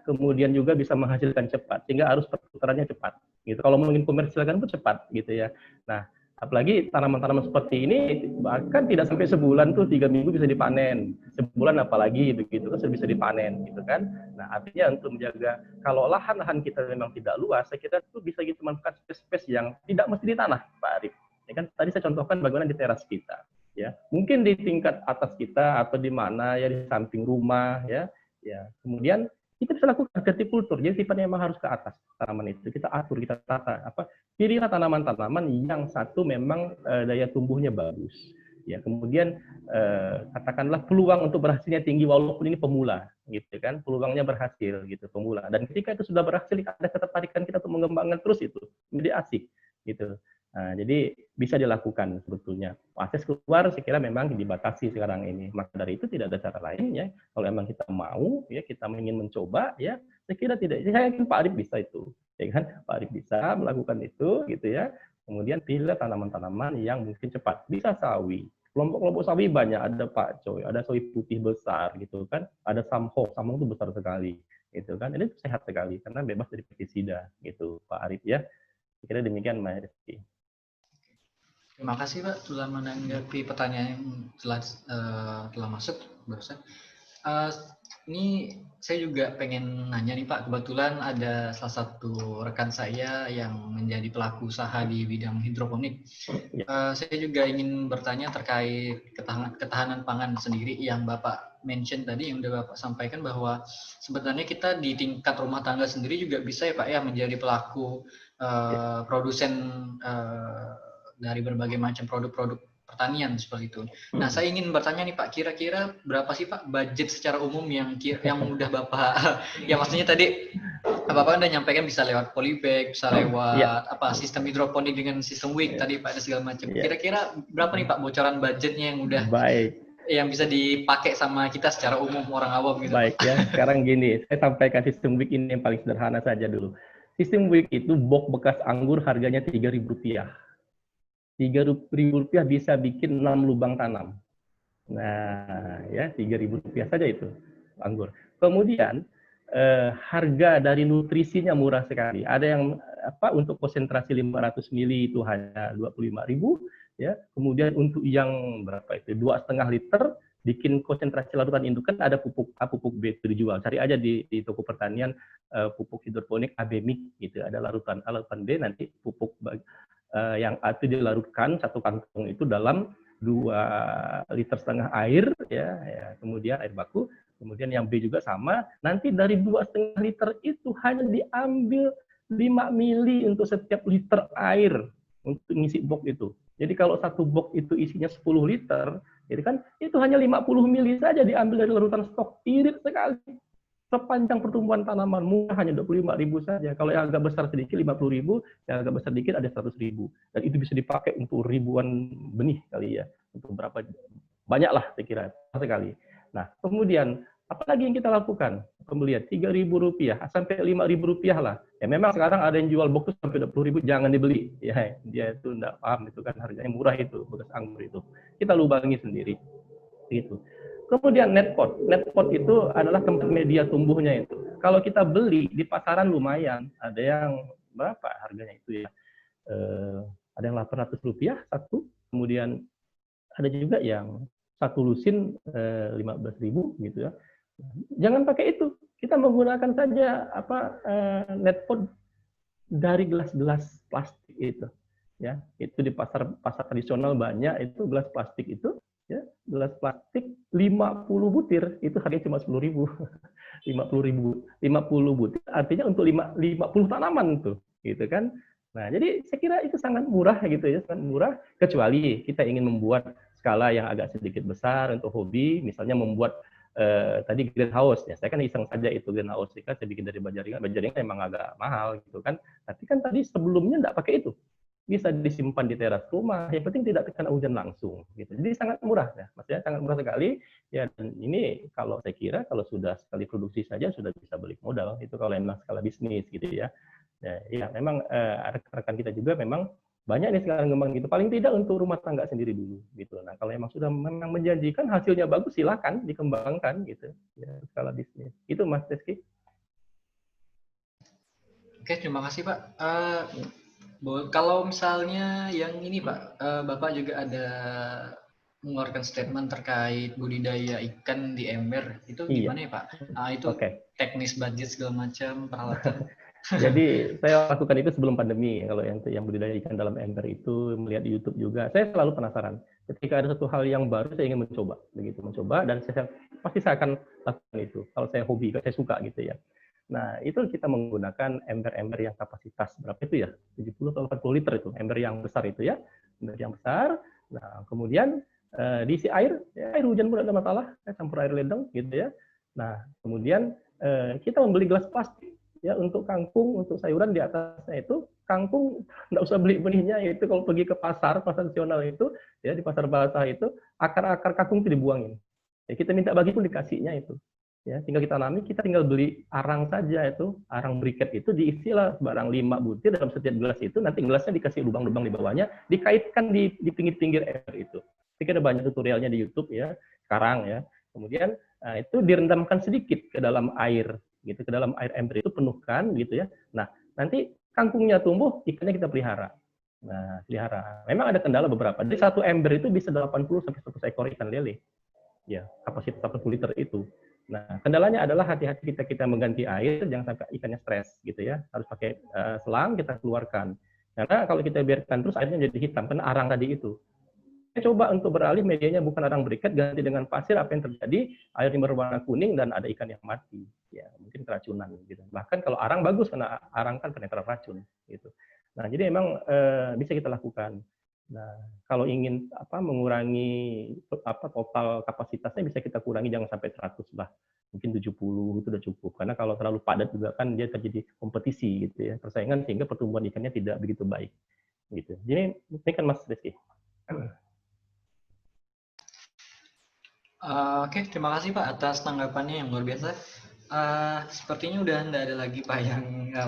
kemudian juga bisa menghasilkan cepat, sehingga arus perputarannya cepat. Gitu. Kalau mungkin komersilkan pun cepat, gitu ya. Nah, apalagi tanaman-tanaman seperti ini bahkan tidak sampai sebulan tuh 3 minggu bisa dipanen, sebulan apalagi begitu kan sudah bisa dipanen, gitu kan. Nah, artinya untuk menjaga kalau lahan-lahan kita memang tidak luas, saya kira itu bisa kita manfaatkan space yang tidak mesti di tanah, Pak Arif. Ya kan tadi saya contohkan bagaimana di teras kita, ya mungkin di tingkat atas kita atau di mana ya di samping rumah, ya. Kemudian kita bisa lakukan vertikultur, jadi sifatnya memang harus ke atas tanaman itu. Kita atur, kita tata. Pilihlah tanaman-tanaman yang satu memang daya tumbuhnya bagus. Ya, kemudian katakanlah peluang untuk berhasilnya tinggi walaupun ini pemula, gitu kan? Peluangnya berhasil, gitu pemula. Dan ketika itu sudah berhasil, ada ketertarikan kita untuk mengembangkan terus itu, menjadi asik, gitu. Nah, jadi bisa dilakukan sebetulnya. Akses keluar saya kira memang dibatasi sekarang ini. Maka dari itu tidak ada cara lain ya. Kalau memang kita mau ya, kita ingin mencoba ya, saya kira tidak. Saya yakin Pak Arif bisa itu. Ya kan? Pak Arif bisa melakukan itu gitu ya. Kemudian pilih tanaman-tanaman yang mungkin cepat. Bisa sawi. Kelompok-kelompok sawi banyak, ada Pak Coy, ada sawi putih besar gitu kan. Ada samhok itu besar sekali. Gitu kan. Ini sehat sekali karena bebas dari pestisida gitu Pak Arif ya. Saya kira demikian Mbak Rizky. Terima kasih Pak telah menanggapi pertanyaan yang telah masuk barusan. Ini saya juga pengen nanya nih Pak, kebetulan ada salah satu rekan saya yang menjadi pelaku usaha di bidang hidroponik. Saya juga ingin bertanya terkait ketahanan pangan sendiri yang Bapak mention tadi, yang udah Bapak sampaikan bahwa sebenarnya kita di tingkat rumah tangga sendiri juga bisa ya Pak ya menjadi pelaku produsen dari berbagai macam produk-produk pertanian seperti itu. Nah, saya ingin bertanya nih Pak, kira-kira berapa sih Pak budget secara umum yang udah Bapak, ya maksudnya tadi Bapak udah nyampaikan bisa lewat polybag, bisa lewat sistem hidroponik dengan sistem WIC tadi Pak, ada segala macam. Kira-kira berapa nih Pak bocoran budgetnya yang udah yang bisa dipakai sama kita secara umum orang awam gitu? Baik ya, sekarang gini, saya sampaikan sistem WIC ini yang paling sederhana saja dulu. Sistem WIC itu box bekas anggur harganya Rp3.000. Rp3.000 bisa bikin 6 lubang tanam. Nah, ya Rp3.000 saja itu anggur. Kemudian harga dari nutrisinya murah sekali. Ada yang untuk konsentrasi 500 mili itu hanya Rp25.000, ya. Kemudian untuk yang berapa itu 2,5 liter bikin konsentrasi larutan indukan ada pupuk A, pupuk B itu dijual. Cari aja di toko pertanian pupuk hidroponik AB mix gitu. Ada larutan A, larutan B, nanti pupuk yang A itu dilarutkan satu kantong itu dalam 2,5 liter air ya, kemudian air baku, kemudian yang B juga sama, nanti dari 2,5 liter itu hanya diambil 5 mili untuk setiap liter air untuk ngisi box itu. Jadi kalau satu box itu isinya 10 liter, jadi kan itu hanya 50 mili saja diambil dari larutan stok, irit sekali. Sepanjang pertumbuhan tanaman murah hanya 25.000 saja. Kalau yang agak besar sedikit 50.000, yang agak besar sedikit ada 100.000. Dan itu bisa dipakai untuk ribuan benih kali ya. Untuk berapa banyak lah saya kira sekali. Nah, kemudian apalagi yang kita lakukan? Pembelian Rp3.000 sampai Rp5.000 lah. Ya memang sekarang ada yang jual box sampai 20.000, jangan dibeli. Ya, dia itu enggak paham itu kan harganya murah itu bekas anggur itu. Kita lubangi sendiri. Gitu. Kemudian netpot itu adalah tempat media tumbuhnya itu. Kalau kita beli di pasaran lumayan, ada yang berapa harganya itu ya? Ada yang Rp800 satu, kemudian ada juga yang satu lusin 15.000 gitu ya. Jangan pakai itu, kita menggunakan saja netpot dari gelas-gelas plastik itu. Ya, itu di pasar tradisional banyak itu gelas plastik itu. Ya, gelas plastik 50 butir itu harganya cuma 10.000. 50 butir artinya untuk 50 tanaman tuh, gitu kan. Nah, jadi saya kira itu sangat murah gitu ya, sangat murah, kecuali kita ingin membuat skala yang agak sedikit besar untuk hobi, misalnya membuat tadi greenhouse ya. Saya kan iseng saja itu greenhouse, kan saya bikin dari bajaringan memang agak mahal gitu kan. Tapi kan tadi sebelumnya enggak pakai itu. Bisa disimpan di teras rumah, yang penting tidak terkena hujan langsung. Gitu. Jadi sangat murah, ya. Maksudnya sangat murah sekali. Ya, dan ini kalau saya kira kalau sudah sekali produksi saja sudah bisa balik modal. Itu kalau memang skala bisnis, gitu ya. Ya memang rekan-rekan kita juga memang Banyak nih sekarang ngembang gitu. Paling tidak untuk rumah tangga sendiri dulu gitu. Nah, kalau memang sudah memang menjanjikan hasilnya bagus, silakan dikembangkan gitu. Ya, skala bisnis. Itu Mas Rizky. Oke, terima kasih Pak. Kalau misalnya yang ini Pak, Bapak juga ada mengeluarkan statement terkait budidaya ikan di ember, itu Iya. gimana ya Pak? Itu Oke. teknis budget segala macam peralatan. Jadi saya lakukan itu sebelum pandemi. Kalau yang budidaya ikan dalam ember itu melihat di YouTube juga, saya selalu penasaran. Ketika ada satu hal yang baru, saya ingin mencoba, begitu mencoba dan pasti saya akan lakukan itu. Kalau saya hobi, kalau saya suka gitu ya. Nah, itu kita menggunakan ember-ember yang kapasitas berapa itu ya? 70 atau 80 liter itu, ember yang besar itu ya. Ember yang besar. Nah, kemudian diisi air, ya, air hujan pun ada masalah, campur air ledeng gitu ya. Nah, kemudian kita membeli gelas plastik ya untuk kangkung, untuk sayuran di atasnya itu kangkung nggak usah beli benihnya, itu kalau pergi ke pasar nasional itu ya di pasar basah itu akar-akar kangkung itu dibuangin. Ya, kita minta bagi pun dikasihnya itu. Ya, tinggal kita tanami, kita tinggal beli arang saja itu, arang briket itu diisilah barang 5 butir dalam setiap gelas itu, nanti gelasnya dikasih lubang-lubang di bawahnya, dikaitkan di pinggir-pinggir air itu. Jadi ada banyak tutorialnya di YouTube ya, sekarang ya. Kemudian itu direndamkan sedikit ke dalam air gitu, ke dalam air ember itu penuhkan gitu ya. Nah, nanti kangkungnya tumbuh, ikannya kita pelihara. Nah, pelihara. Memang ada kendala beberapa. Jadi satu ember itu bisa 80 sampai 100 ekor ikan lele. Ya, kapasitas 80 liter itu. Nah, kendalanya adalah hati-hati kita mengganti air, jangan sampai ikannya stres gitu ya. Harus pakai selang kita keluarkan. Karena kalau kita biarkan terus airnya jadi hitam, karena arang tadi itu. Saya coba untuk beralih medianya bukan arang briket, ganti dengan pasir, apa yang terjadi? Airnya berwarna kuning dan ada ikan yang mati. Ya, mungkin keracunan gitu. Bahkan kalau arang bagus karena arang kan penetran racun gitu. Nah, jadi memang bisa kita lakukan. Nah, kalau ingin mengurangi total kapasitasnya bisa kita kurangi jangan sampai 100 lah. Mungkin 70 itu udah cukup. Karena kalau terlalu padat juga kan dia terjadi kompetisi gitu ya, persaingan sehingga pertumbuhan ikannya tidak begitu baik gitu. Jadi ini kan Mas Rizky. Oke, terima kasih Pak atas tanggapannya yang luar biasa. Sepertinya udah tidak ada lagi Pak yang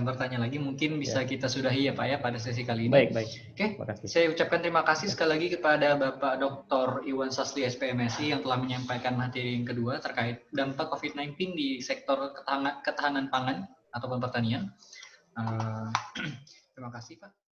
bertanya lagi. Mungkin bisa kita sudahi ya Pak ya pada sesi kali ini. Baik. Oke, saya ucapkan terima kasih sekali lagi kepada Bapak Dr. Iwan Sasli SPMSI yang telah menyampaikan materi yang kedua terkait dampak COVID-19 di sektor ketahanan pangan ataupun pertanian. Terima kasih Pak.